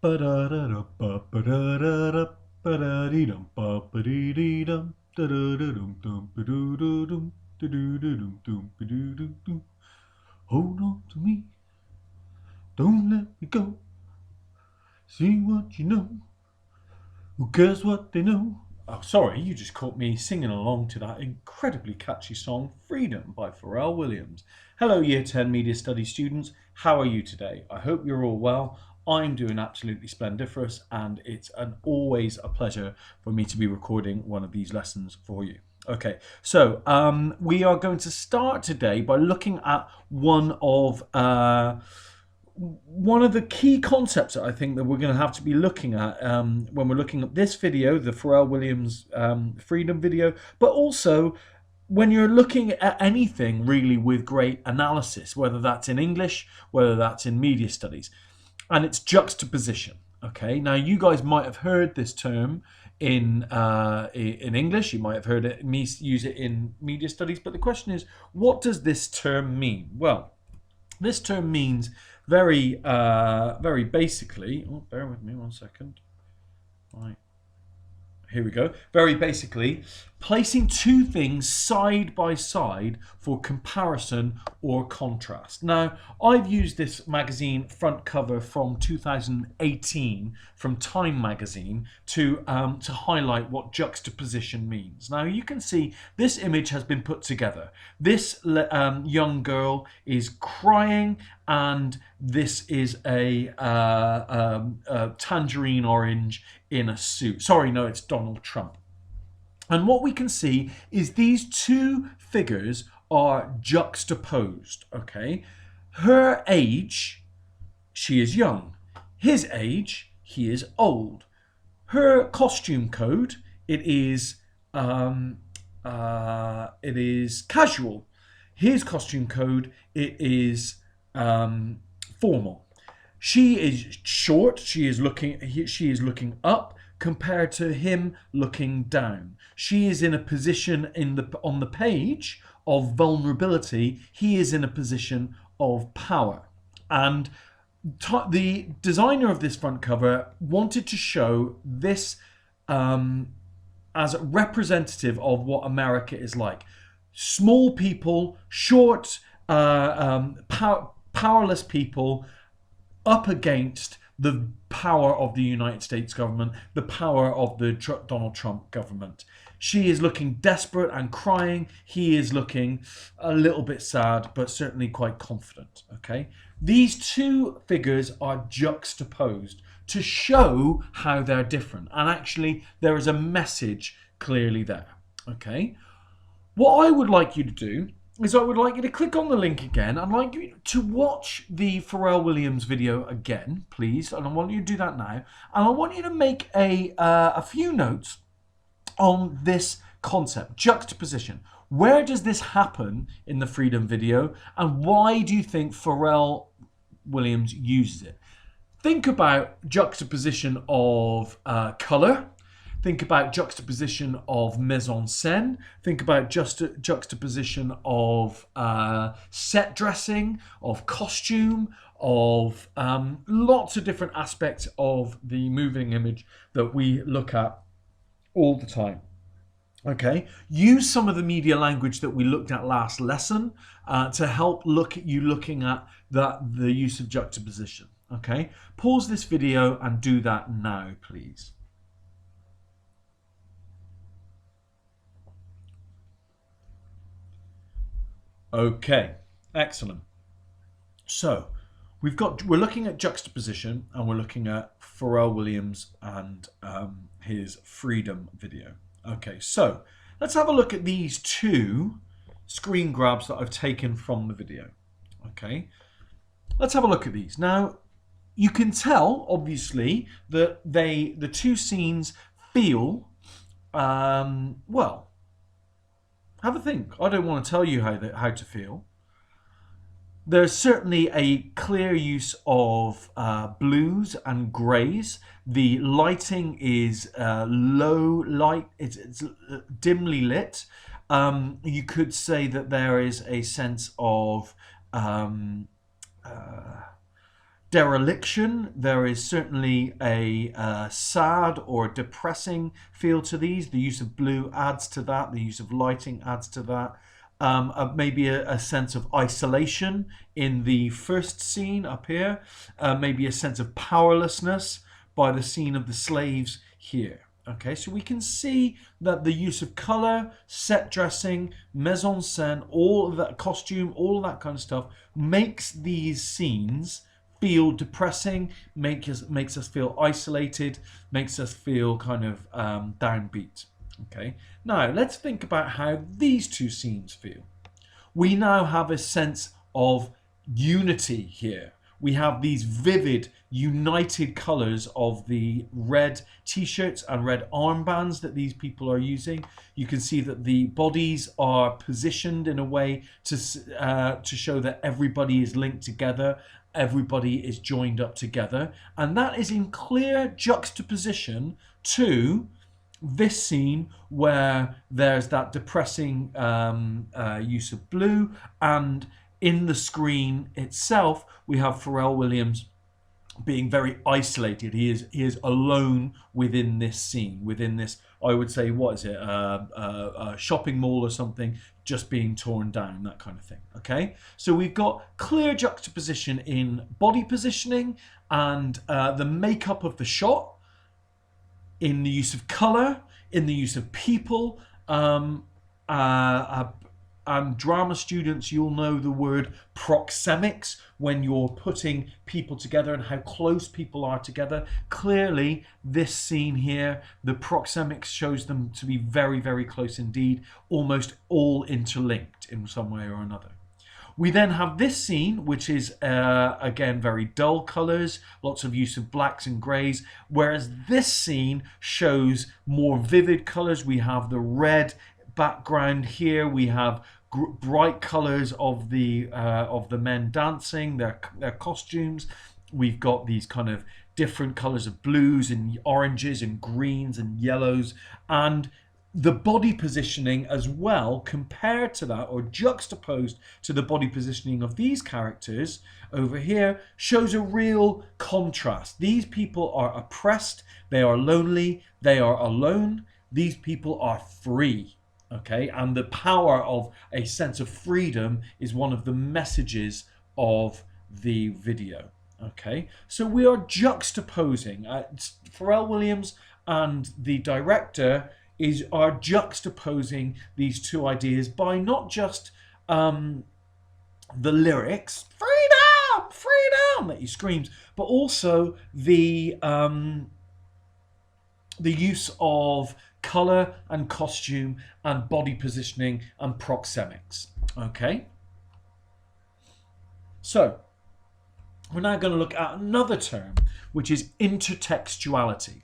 Hold on to me, don't let me go. See what you know. Who cares what they know? Oh, sorry, you just caught me singing along to that incredibly catchy song, Freedom by Pharrell Williams. Hello, Year 10 Media Studies students. How are you today? I hope you're all well. I'm doing absolutely splendiferous, and it's always a pleasure for me to be recording one of these lessons for you. Okay, so we are going to start today by looking at one of the key concepts that I think that we're going to have to be looking at when we're looking at this video, the Pharrell Williams Freedom video, but also when you're looking at anything really with great analysis, whether that's in English, whether that's in media studies, and it's juxtaposition. Okay, now you guys might have heard this term in English, you might have heard me use it in media studies, but the question is, what does this term mean? Well, this term means very basically, oh, bear with me one second. Right. Here we go. Very basically, placing two things side by side for comparison or contrast. Now, I've used this magazine front cover from 2018 from Time magazine to highlight what juxtaposition means. Now, you can see this image has been put together. This young girl is crying, and this is a tangerine orange in a suit. Sorry, no, it's Donald Trump. And what we can see is these two figures are juxtaposed, okay? Her age, she is young. His age, he is old. Her costume code, it is casual. His costume code, it is formal. She is short. She is looking up compared to him looking down. She is in a position on the page of vulnerability. He is in a position of power. And the designer of this front cover wanted to show this as representative of what America is like. Small people, short, powerless people up against the power of the United States government, the power of the Donald Trump government. She is looking desperate and crying. He is looking a little bit sad, but certainly quite confident. Okay, these two figures are juxtaposed to show how they're different, and actually there is a message clearly there. Okay, what I would like you to do is I would like you to click on the link again. I'd like you to watch the Pharrell Williams video again, please. And I want you to do that now. And I want you to make a few notes on this concept, juxtaposition. Where does this happen in the Freedom video? And why do you think Pharrell Williams uses it? Think about juxtaposition of color. Think about juxtaposition of mise-en-scène. Think about juxtaposition of set dressing, of costume, of lots of different aspects of the moving image that we look at all the time. Okay, use some of the media language that we looked at last lesson to help looking at the use of juxtaposition. Okay, pause this video and do that now, please. Okay, excellent. So we're looking at juxtaposition, and we're looking at Pharrell Williams and his Freedom video. Okay, so let's have a look at these two screen grabs that I've taken from the video. Okay, let's have a look at these. Now, you can tell, obviously, that the two scenes feel, well, have a think. I don't want to tell you how to feel. There's certainly a clear use of blues and greys. The lighting is low light. It's dimly lit. You could say that there is a sense of dereliction. There is certainly a sad or depressing feel to these. The use of blue adds to that. The use of lighting adds to that. Maybe a sense of isolation in the first scene up here. Maybe a sense of powerlessness by the scene of the slaves here. Okay, so we can see that the use of color, set dressing, mise en scène, all of that, costume, all of that kind of stuff makes these scenes feel depressing, makes us feel isolated, makes us feel kind of downbeat. Okay, now let's think about how these two scenes feel. We now have a sense of unity here. We have these vivid, united colours of the red t-shirts and red armbands that these people are using. You can see that the bodies are positioned in a way to show that everybody is linked together, everybody is joined up together, and that is in clear juxtaposition to this scene where there's that depressing use of blue, and in the screen itself we have Pharrell Williams being very isolated. He is alone within this scene, within this, I would say, what is it, a shopping mall or something, just being torn down, that kind of thing. Okay, so we've got clear juxtaposition in body positioning and the makeup of the shot, in the use of color, in the use of people. And drama students, you'll know the word proxemics when you're putting people together and how close people are together. Clearly, this scene here, the proxemics shows them to be very, very close indeed, almost all interlinked in some way or another. We then have this scene, which is, again, very dull colours, lots of use of blacks and greys, whereas this scene shows more vivid colours. We have the red background here, we have bright colours of the men dancing, their costumes. We've got these kind of different colours of blues and oranges and greens and yellows, and the body positioning as well, compared to that or juxtaposed to the body positioning of these characters over here, shows a real contrast. These people are oppressed, they are lonely, they are alone. These people are free. Okay, and the power of a sense of freedom is one of the messages of the video. Okay, so we are juxtaposing. Pharrell Williams and the director are juxtaposing these two ideas by not just the lyrics, freedom, freedom, that he screams, but also the use of color and costume and body positioning and proxemics. Okay, so we're now going to look at another term, which is intertextuality.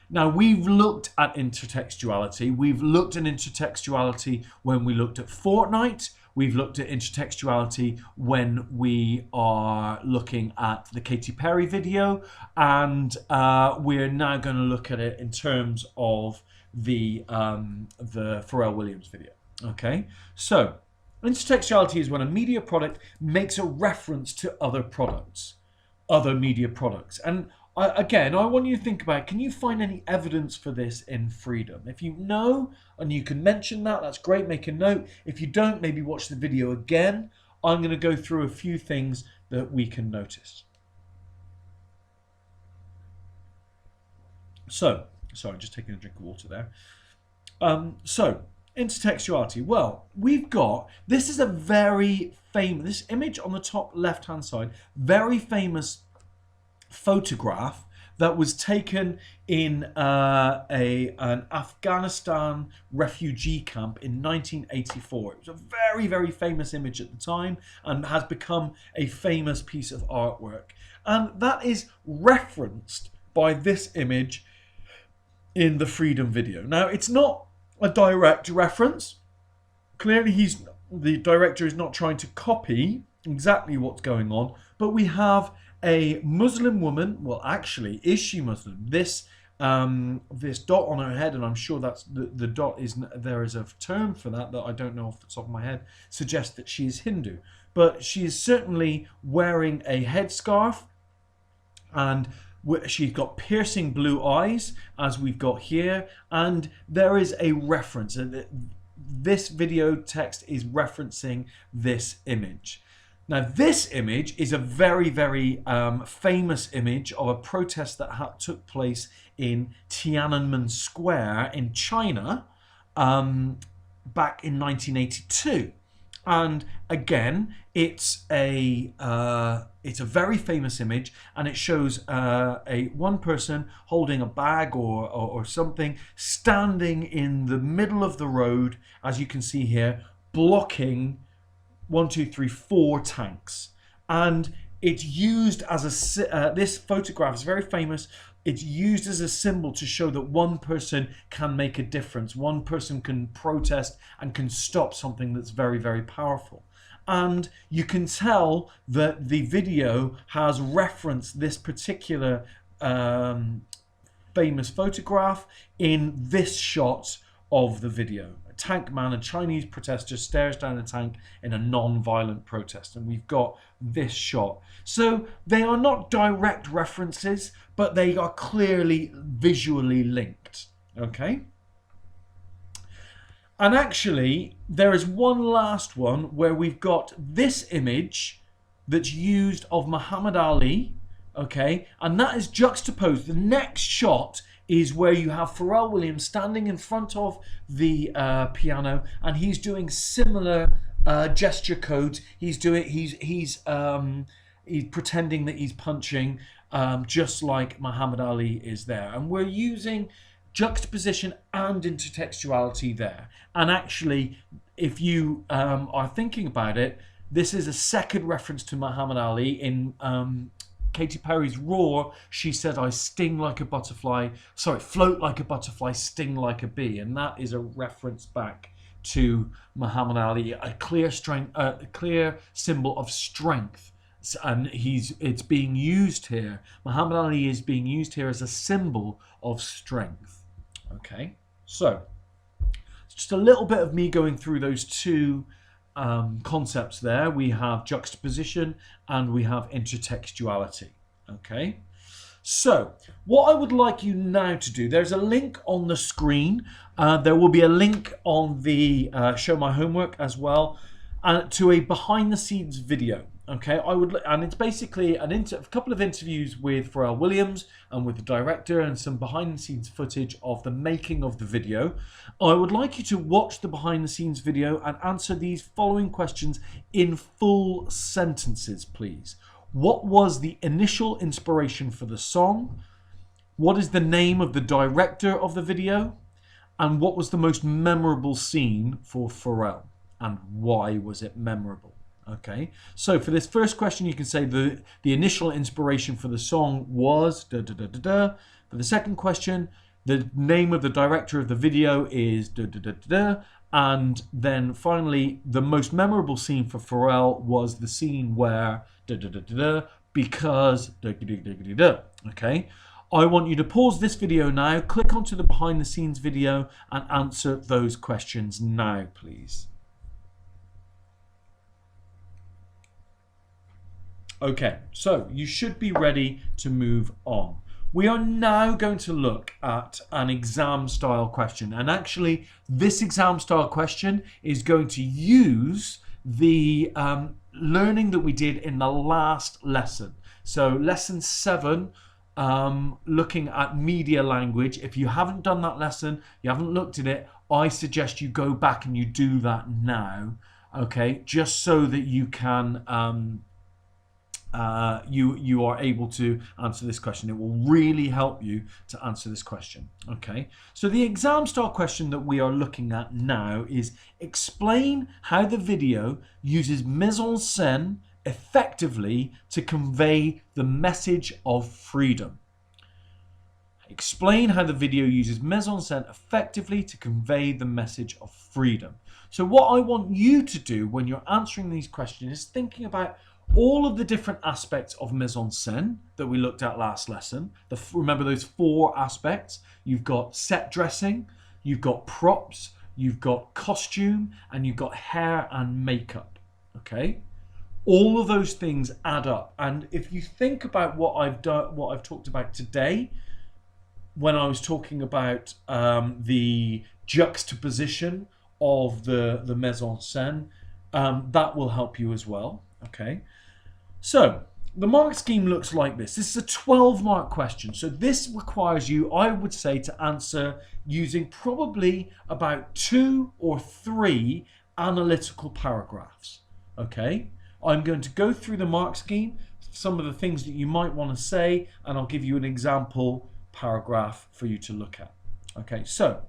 Now, we've looked at intertextuality. We've looked at intertextuality when we looked at Fortnite. We've looked at intertextuality when we are looking at the Katy Perry video. And we're now going to look at it in terms of the Pharrell Williams video. Okay, so intertextuality is when a media product makes a reference to other products, other media products. And again, I want you to think about, can you find any evidence for this in Freedom? If you know and you can mention that, that's great, make a note. If you don't, maybe watch the video again. I'm going to go through a few things that we can notice. So, sorry, just taking a drink of water there. So, intertextuality. Well, we've got, this is a very famous, this image on the top left-hand side, very famous photograph that was taken in an Afghanistan refugee camp in 1984. It was a very, very famous image at the time and has become a famous piece of artwork. And that is referenced by this image in the Freedom video. Now, it's not a direct reference. Clearly, the director is not trying to copy exactly what's going on, but we have a Muslim woman. Well, actually, is she Muslim? This dot on her head, and I'm sure that's the dot is, there is a term for that I don't know off the top of my head, suggests that she is Hindu. But she is certainly wearing a headscarf, and she's got piercing blue eyes, as we've got here, and there is a reference. This video text is referencing this image. Now, this image is a very, very famous image of a protest that took place in Tiananmen Square in China back in 1982. And again, it's a very famous image, and it shows one person holding a bag or something, standing in the middle of the road, as you can see here, blocking 4 tanks. And it's used as a this photograph is very famous. It's used as a symbol to show that one person can make a difference. One person can protest and can stop something that's very, very powerful. And you can tell that the video has referenced this particular famous photograph in this shot of the video. A tank man, a Chinese protester, stares down a tank in a non-violent protest, and we've got this shot. So they are not direct references, but they are clearly visually linked. Okay? And actually, there is one last one where we've got this image that's used of Muhammad Ali, okay? And that is juxtaposed. The next shot is where you have Pharrell Williams standing in front of the piano, and he's doing similar gesture codes. He's pretending that he's punching, just like Muhammad Ali is there. And we're using juxtaposition and intertextuality there. And actually, if you are thinking about it, this is a second reference to Muhammad Ali in Katy Perry's Roar. She said, "I sting like a butterfly, float like a butterfly, sting like a bee." And that is a reference back to Muhammad Ali, a clear symbol of strength. And it's being used here. Muhammad Ali is being used here as a symbol of strength. Okay, so just a little bit of me going through those two concepts there. We have juxtaposition and we have intertextuality. Okay, so what I would like you now to do, there's a link on the screen. There will be a link on the Show My Homework as well, to a behind the scenes video. Okay, and it's basically a couple of interviews with Pharrell Williams and with the director, and some behind the scenes footage of the making of the video. I would like you to watch the behind the scenes video and answer these following questions in full sentences, please. What was the initial inspiration for the song? What is the name of the director of the video? And what was the most memorable scene for Pharrell? And why was it memorable? Okay, so for this first question, you can say the initial inspiration for the song was da da da da da. For the second question, the name of the director of the video is da da da da da. And then finally, the most memorable scene for Pharrell was the scene where da da da da da, because da da da da da. Okay, I want you to pause this video now, click onto the behind the scenes video, and answer those questions now, please. Okay, so you should be ready to move on. We are now going to look at an exam style question. And actually, this exam style question is going to use the learning that we did in the last lesson. So lesson 7, looking at media language. If you haven't done that lesson, you haven't looked at it, I suggest you go back and you do that now. Okay, just so that you can you are able to answer this question. It will really help you to answer this question. Okay, so the exam style question that we are looking at now is explain how the video uses mise en scène effectively to convey the message of freedom. Explain how the video uses mise en scène effectively to convey the message of freedom. So what I want you to do when you're answering these questions is thinking about all of the different aspects of mise en scène that we looked at last lesson. Remember those 4 aspects. You've got set dressing, you've got props, you've got costume, and you've got hair and makeup. Okay? All of those things add up. And if you think about what I've done, what I've talked about today, when I was talking about the juxtaposition of the mise en scène, that will help you as well. Okay, so the mark scheme looks like this. This is a 12-mark question. So this requires you, I would say, to answer using probably about 2 or 3 analytical paragraphs. Okay, I'm going to go through the mark scheme, some of the things that you might want to say, and I'll give you an example paragraph for you to look at. Okay, so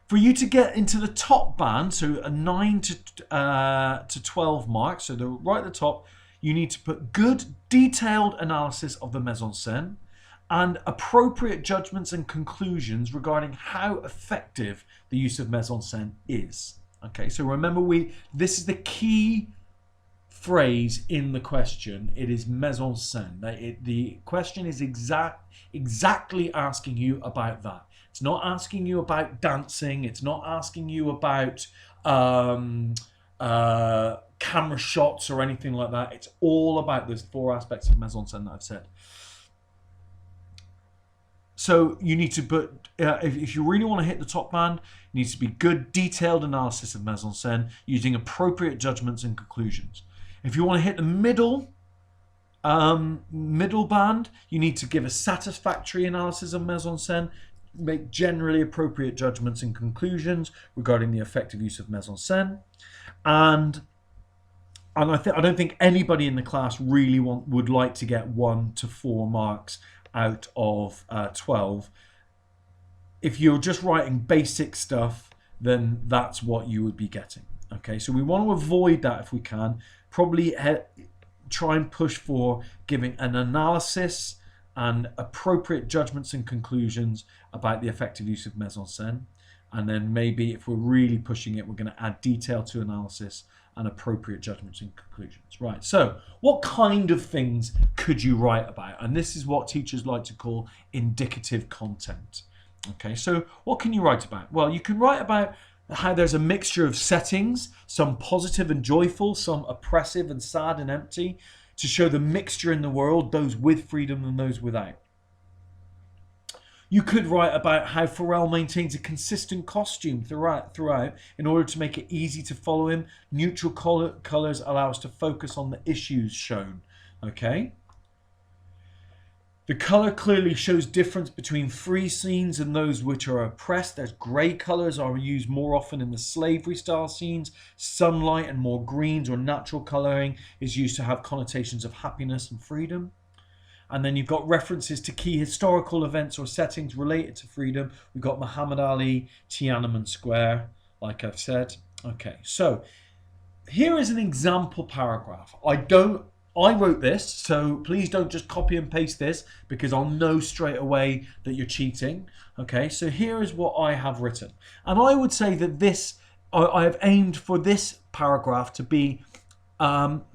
for you to get into the top band, so a 9 to 12 marks, so right at the top, you need to put good detailed analysis of the mise en scène and appropriate judgments and conclusions regarding how effective the use of mise en scène is. Okay, so remember, this is the key phrase in the question. It is mise en scène. The question is exactly asking you about that. It's not asking you about dancing. It's not asking you about camera shots or anything like that. It's all about those 4 aspects of mise en scène that I've said. So you need to put, if you really want to hit the top band, it needs to be good detailed analysis of mise en scène using appropriate judgments and conclusions. If you want to hit the middle band, you need to give a satisfactory analysis of mise en scène, make generally appropriate judgments and conclusions regarding the effective use of mise en scène, and I don't think anybody in the class really would like to get 1 to 4 marks out of 12. If you're just writing basic stuff, then that's what you would be getting. Okay, so we want to avoid that if we can. Probably try and push for giving an analysis and appropriate judgments and conclusions about the effective use of mise en scène. And then maybe if we're really pushing it, we're going to add detail to analysis and appropriate judgments and conclusions. Right, so what kind of things could you write about? And this is what teachers like to call indicative content. Okay, so what can you write about? Well, you can write about how there's a mixture of settings, some positive and joyful, some oppressive and sad and empty, to show the mixture in the world, those with freedom and those without. You could write about how Pharrell maintains a consistent costume throughout in order to make it easy to follow him. Neutral colours allow us to focus on the issues shown. Okay? The colour clearly shows difference between free scenes and those which are oppressed. There's grey colours are used more often in the slavery style scenes. Sunlight and more greens or natural colouring is used to have connotations of happiness and freedom. And then you've got references to key historical events or settings related to freedom. We've got Muhammad Ali, Tiananmen Square, like I've said. Okay, so here is an example paragraph. I wrote this, so please don't just copy and paste this because I'll know straight away that you're cheating. Okay, so here is what I have written. And I would say that I have aimed for this paragraph to be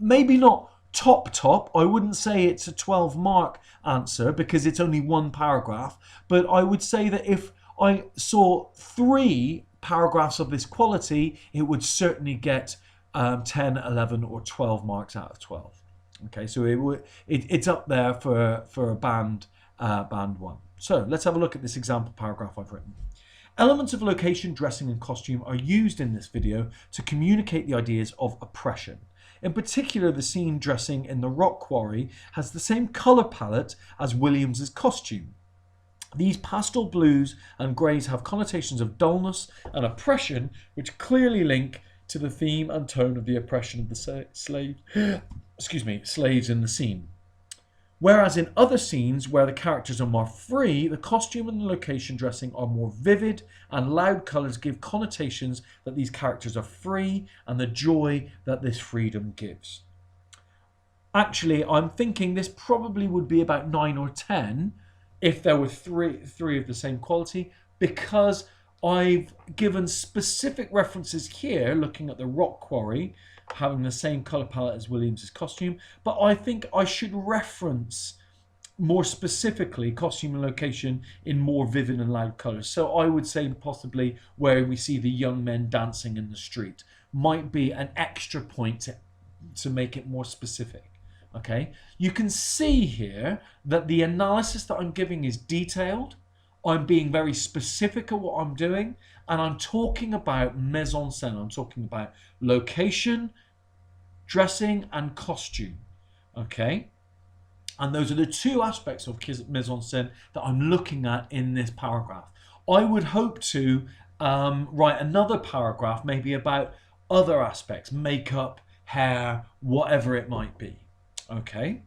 maybe not top. I wouldn't say it's a 12-mark answer because it's only 1 paragraph. But I would say that if I saw 3 paragraphs of this quality, it would certainly get 10, 11 or 12 marks out of 12. Okay, so it's up there for a band 1. So let's have a look at this example paragraph I've written. Elements of location, dressing and costume are used in this video to communicate the ideas of oppression. In particular, the scene dressing in the rock quarry has the same colour palette as Williams's costume. These pastel blues and greys have connotations of dullness and oppression, which clearly link to the theme and tone of the oppression of the slaves in the scene. Whereas in other scenes where the characters are more free, the costume and the location dressing are more vivid and loud colours give connotations that these characters are free and the joy that this freedom gives. Actually, I'm thinking this probably would be about 9 or 10 if there were three of the same quality, because I've given specific references here, looking at the rock quarry, having the same colour palette as Williams's costume, but I think I should reference more specifically costume and location in more vivid and loud colours. So I would say possibly where we see the young men dancing in the street might be an extra point to make it more specific. Okay, you can see here that the analysis that I'm giving is detailed. I'm being very specific at what I'm doing, and I'm talking about mise en scène. I'm talking about location, dressing, and costume. Okay, and those are the two aspects of mise en scène that I'm looking at in this paragraph. I would hope to write another paragraph, maybe about other aspects, makeup, hair, whatever it might be. Okay,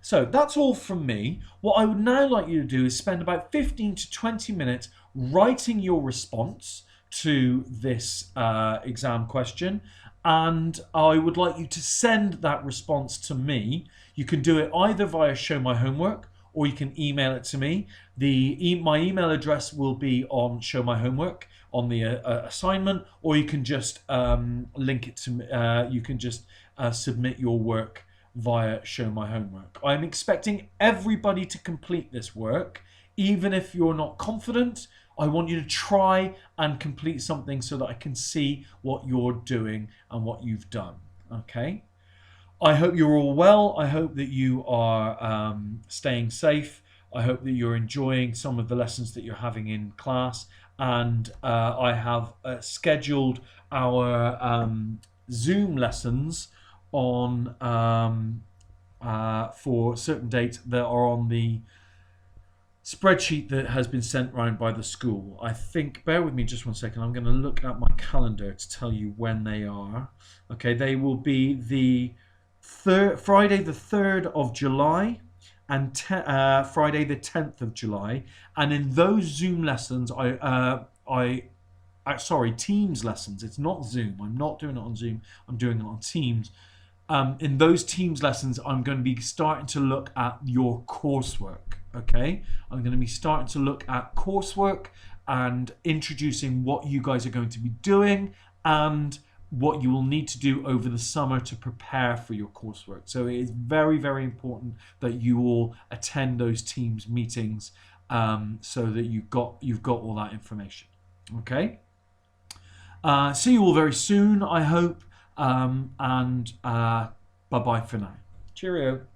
so that's all from me. What I would now like you to do is spend about 15 to 20 minutes writing your response to this exam question, and I would like you to send that response to me. You can do it either via Show My Homework, or you can email it to me. My email address will be on Show My Homework on the assignment, or you can just link it to you can just submit your work via Show My Homework. I'm expecting everybody to complete this work. Even if you're not confident, I want you to try and complete something so that I can see what you're doing and what you've done. Okay? I hope you're all well. I hope that you are staying safe. I hope that you're enjoying some of the lessons that you're having in class. And I have scheduled our Zoom lessons on for certain dates that are on the spreadsheet that has been sent round by the school. I think, bear with me just one second, I'm going to look at my calendar to tell you when they are. Okay, they will be the Friday the 3rd of July and Friday the 10th of July. And in those Zoom lessons, sorry, Teams lessons. It's not Zoom. I'm not doing it on Zoom. I'm doing it on Teams. In those Teams lessons, I'm going to be starting to look at your coursework. Okay, I'm going to be starting to look at coursework and introducing what you guys are going to be doing and what you will need to do over the summer to prepare for your coursework. So it is very, very important that you all attend those Teams meetings so that you've got all that information. Okay. See you all very soon, I hope. And bye-bye for now. Cheerio.